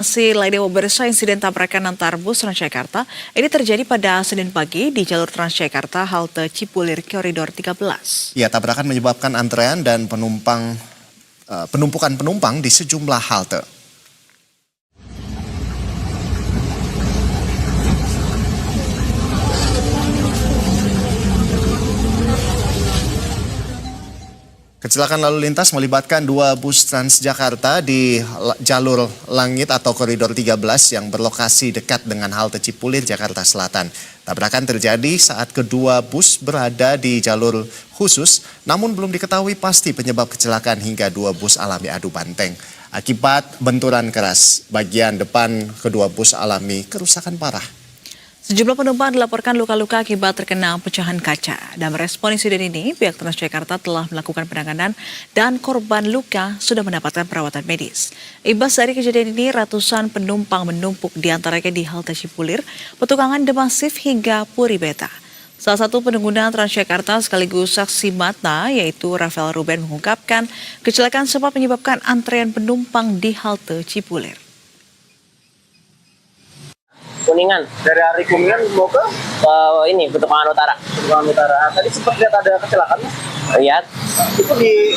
Masih lainnya pemirsa, insiden tabrakan antar bus Transjakarta ini terjadi pada Senin pagi di jalur Transjakarta halte Cipulir koridor 13. Ya, tabrakan menyebabkan antrean dan penumpukan penumpang di sejumlah halte. Kecelakaan lalu lintas melibatkan dua bus Transjakarta di jalur langit atau koridor 13 yang berlokasi dekat dengan halte Cipulir, Jakarta Selatan. Tabrakan terjadi saat kedua bus berada di jalur khusus, namun belum diketahui pasti penyebab kecelakaan hingga dua bus alami adu banteng. Akibat benturan keras, bagian depan kedua bus alami kerusakan parah. Sejumlah penumpang dilaporkan luka-luka akibat terkena pecahan kaca. Dan merespon insiden ini, pihak Transjakarta telah melakukan penanganan dan korban luka sudah mendapatkan perawatan medis. Imbas dari kejadian ini, ratusan penumpang menumpuk diantaranya di halte Cipulir, Petukangan Demasif hingga Puri Beta. Salah satu pengguna Transjakarta sekaligus saksi mata yaitu Rafael Ruben mengungkapkan kecelakaan sempat menyebabkan antrean penumpang di halte Cipulir. Kuningan. Dari arah Kuningan mau ke Ini Petukangan Utara. Petukangan Utara. Tadi sempat lihat ada kecelakaan, Mas? Lihat Itu di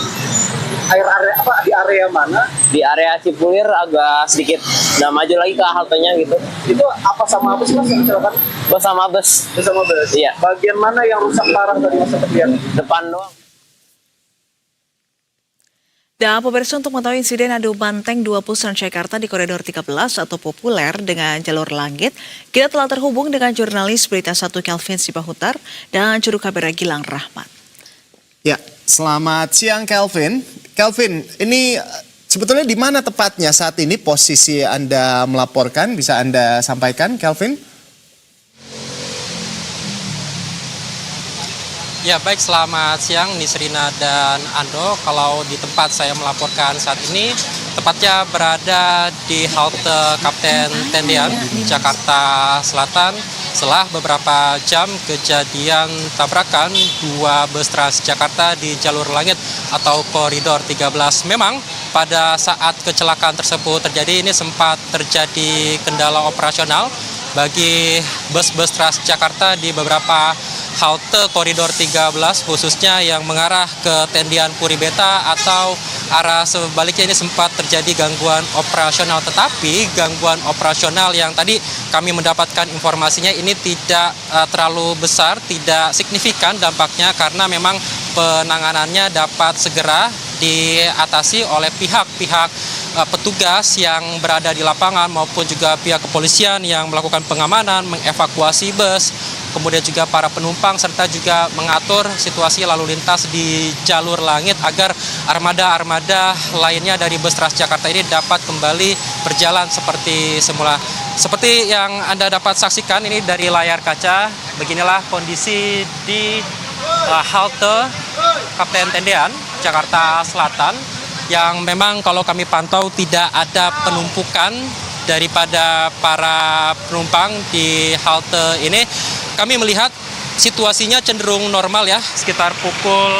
area apa? Di area mana? di area Cipulir agak sedikit maju lagi ke haltenya gitu. Itu apa sama apa sih, Mas, yang kecelakaan? Bus sama bus Bersama bus. Iya. Bagian mana yang rusak parah tadi, Mas, sempat lihat? depan doang. Dan pemirsa, untuk mengetahui insiden adu banteng dua bus Transjakarta di koridor 13 atau populer dengan jalur langit, kita telah terhubung dengan jurnalis Berita 1 Kelvin Sipahutar dan juru kamera Gilang Rahmat. Ya, selamat siang Kelvin. Kelvin, ini sebetulnya di mana tepatnya saat ini posisi Anda melaporkan? Bisa Anda sampaikan, Kelvin? Ya baik, selamat siang Nisrina dan Ando. Kalau di tempat saya melaporkan saat ini, tepatnya berada di halte Kapten Tendian, Jakarta Selatan. Setelah beberapa jam kejadian tabrakan dua bus Transjakarta di jalur langit atau koridor 13. Memang pada saat kecelakaan tersebut terjadi, ini sempat terjadi kendala operasional bagi bus-bus Transjakarta di beberapa halte koridor 13 khususnya yang mengarah ke Tendian Puri Beta atau arah sebaliknya ini sempat terjadi gangguan operasional, tetapi gangguan operasional yang tadi kami mendapatkan informasinya ini tidak terlalu besar, tidak signifikan dampaknya karena memang penanganannya dapat segera diatasi oleh pihak-pihak petugas yang berada di lapangan maupun juga pihak kepolisian yang melakukan pengamanan, mengevakuasi bus, kemudian juga para penumpang serta juga mengatur situasi lalu lintas di jalur langit agar armada-armada lainnya dari bus Transjakarta ini dapat kembali berjalan seperti semula. Seperti yang Anda dapat saksikan ini dari layar kaca, beginilah kondisi di halte Kapten Tendian, Jakarta Selatan, yang memang kalau kami pantau tidak ada penumpukan daripada para penumpang di halte ini. Kami melihat situasinya cenderung normal ya, sekitar pukul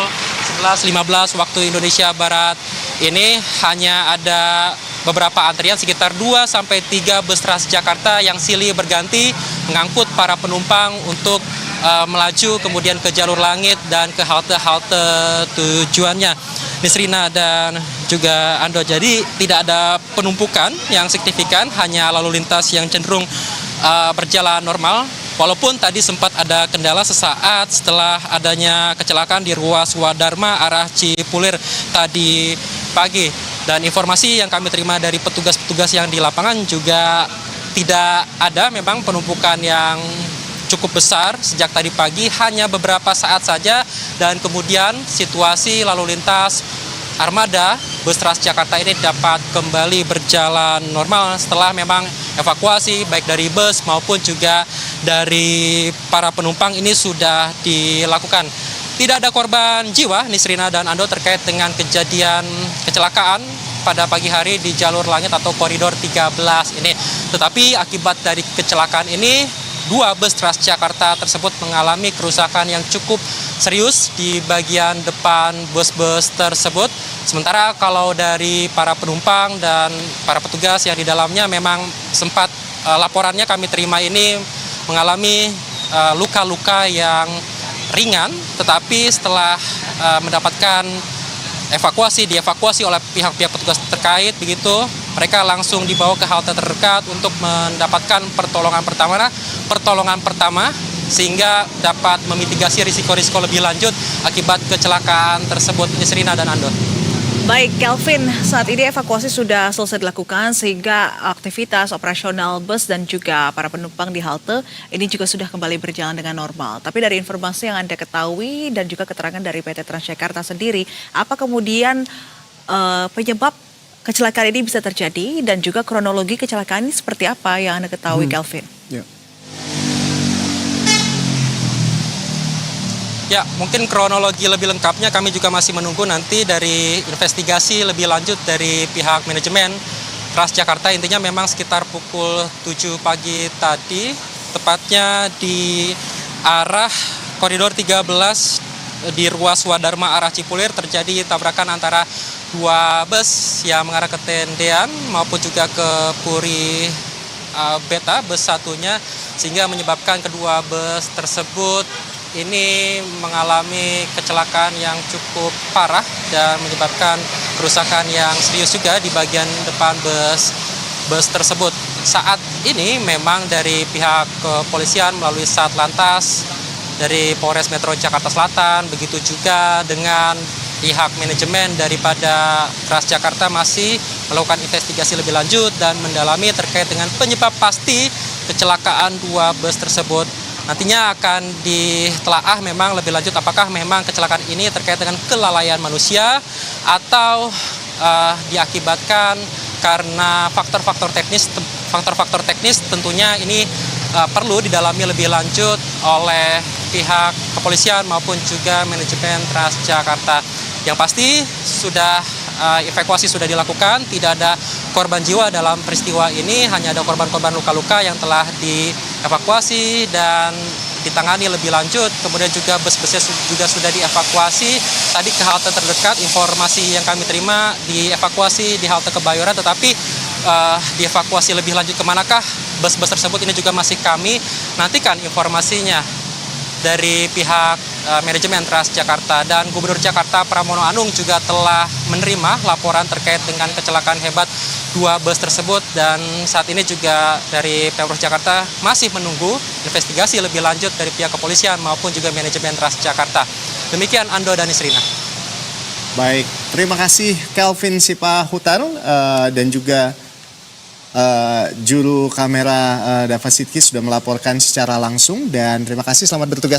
11.15 waktu Indonesia Barat ini hanya ada beberapa antrian sekitar 2-3 bus Transjakarta yang silih berganti mengangkut para penumpang untuk melaju kemudian ke jalur langit dan ke halte-halte tujuannya. Nisrina dan juga Ando, jadi tidak ada penumpukan yang signifikan, hanya lalu lintas yang cenderung berjalan normal. Walaupun tadi sempat ada kendala sesaat setelah adanya kecelakaan di ruas Wadharma arah Cipulir tadi pagi. Dan informasi yang kami terima dari petugas-petugas yang di lapangan juga tidak ada memang penumpukan yang cukup besar sejak tadi pagi, hanya beberapa saat saja dan kemudian situasi lalu lintas armada bus Transjakarta ini dapat kembali berjalan normal setelah memang evakuasi baik dari bus maupun juga dari para penumpang ini sudah dilakukan. Tidak ada korban jiwa, Nisrina dan Ando, terkait dengan kejadian kecelakaan pada pagi hari di jalur langit atau koridor 13 ini. Tetapi akibat dari kecelakaan ini dua bus Transjakarta tersebut mengalami kerusakan yang cukup serius di bagian depan bus-bus tersebut. Sementara kalau dari para penumpang dan para petugas yang di dalamnya memang sempat laporannya kami terima ini mengalami luka-luka yang ringan, tetapi setelah mendapatkan dievakuasi oleh pihak-pihak petugas terkait begitu, mereka langsung dibawa ke halte terdekat untuk mendapatkan pertolongan pertama sehingga dapat memitigasi risiko-risiko lebih lanjut akibat kecelakaan tersebut. Ini Serina dan Ando. Baik, Kelvin, saat ini evakuasi sudah selesai dilakukan sehingga aktivitas operasional bus dan juga para penumpang di halte ini juga sudah kembali berjalan dengan normal. Tapi dari informasi yang Anda ketahui dan juga keterangan dari PT Transjakarta sendiri, apa kemudian penyebab kecelakaan ini bisa terjadi dan juga kronologi kecelakaan ini seperti apa yang Anda ketahui, Kelvin? Ya, mungkin kronologi lebih lengkapnya kami juga masih menunggu nanti dari investigasi lebih lanjut dari pihak manajemen Transjakarta. Intinya memang sekitar pukul 7 pagi tadi, tepatnya di arah koridor 13 di ruas Wadharma arah Cipulir terjadi tabrakan antara dua bus yang mengarah ke Tendean maupun juga ke Puri Beta, bus satunya, sehingga menyebabkan kedua bus tersebut ini mengalami kecelakaan yang cukup parah dan menyebabkan kerusakan yang serius juga di bagian depan bus tersebut. Saat ini memang dari pihak kepolisian melalui Satlantas dari Polres Metro Jakarta Selatan, begitu juga dengan pihak manajemen daripada Transjakarta masih melakukan investigasi lebih lanjut dan mendalami terkait dengan penyebab pasti kecelakaan dua bus tersebut. Nantinya akan ditelaah memang lebih lanjut apakah memang kecelakaan ini terkait dengan kelalaian manusia atau diakibatkan karena faktor-faktor teknis tentunya ini perlu didalami lebih lanjut oleh pihak kepolisian maupun juga manajemen Transjakarta. Yang pasti evakuasi sudah dilakukan, tidak ada korban jiwa dalam peristiwa ini, hanya ada korban-korban luka-luka yang telah dievakuasi dan ditangani lebih lanjut. Kemudian juga bus-busnya juga sudah dievakuasi tadi ke halte terdekat. Informasi yang kami terima dievakuasi di halte Kebayoran, tetapi dievakuasi lebih lanjut kemanakah bus-bus tersebut ini juga masih kami nantikan informasinya dari pihak manajemen Transjakarta. Dan Gubernur Jakarta Pramono Anung juga telah menerima laporan terkait dengan kecelakaan hebat dua bus tersebut, dan saat ini juga dari Pemprov Jakarta masih menunggu investigasi lebih lanjut dari pihak kepolisian maupun juga manajemen Transjakarta. Demikian Ando dan Isrina. Baik, terima kasih Kelvin Sipahutar dan juga juru kamera Dava Sidki sudah melaporkan secara langsung, dan terima kasih, selamat bertugas